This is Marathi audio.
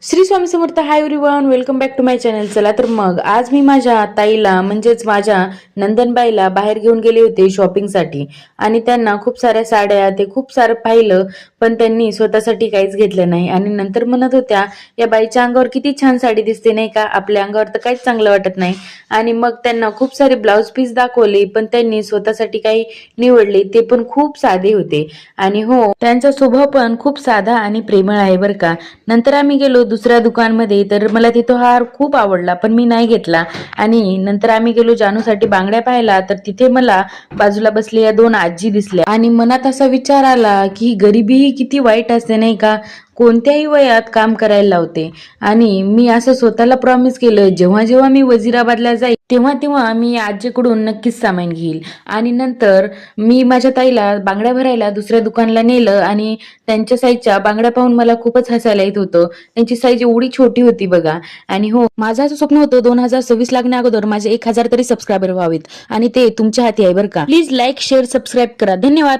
Shri Swami Samarth. Hi everyone, welcome back to my channel. चला तर मग आज मी माझ्या ताईला म्हणजेच माझ्या नंदनबाईला बाहेर घेऊन गेले होते शॉपिंगसाठी आणि त्यांना खूप साऱ्या साड्या ते खूप सारं पाहिलं, पण त्यांनी स्वतःसाठी काहीच घेतलं नाही. आणि नंतर म्हणत होत्या या बाईच्या अंगावर किती छान साडी दिसते नाही का, आपल्या अंगावर तर काहीच चांगलं वाटत नाही. आणि मग त्यांना खूप सारे ब्लाउज पीस दाखवले, पण त्यांनी स्वतःसाठी काही निवडले ते पण खूप साधे होते. आणि हो, त्यांचा स्वभाव पण खूप साधा आणि प्रेमळ आहे बरं का. नंतर आम्ही गेलो दुसऱ्या दुकानमध्ये, तर मला तिथं हार खूप आवडला पण मी नाही घेतला. आणि नंतर आम्ही गेलो जानूसाठी बांगड्या पाहायला, तर तिथे मला बाजूला बसलेल्या दोन आजी दिसल्या आणि मनात असा विचार आला की गरिबी ही किती वाईट असते नाही का, कोणत्याही वयात काम करायला लावते. आणि मी असं स्वतःला प्रॉमिस केलं, जेव्हा जेव्हा मी वजिराबादला जाईल तेव्हा तेव्हा मी आजीकडून नक्कीच सामान घेईल. आणि नंतर मी माझ्या ताईला बांगड्या भरायला दुसऱ्या दुकानला नेलं आणि त्यांच्या साईजच्या बांगड्या पाहून मला खूपच हसायला येत होतं. त्यांची साईज एवढी छोटी होती बघा. आणि हो, माझं असं स्वप्न होतं 2026 लागण्या अगोदर माझे 1000 तरी सबस्क्रायबर व्हावेत आणि ते तुमच्या हाती आहे बरं का. प्लीज लाईक शेअर सबस्क्राईब करा. धन्यवाद.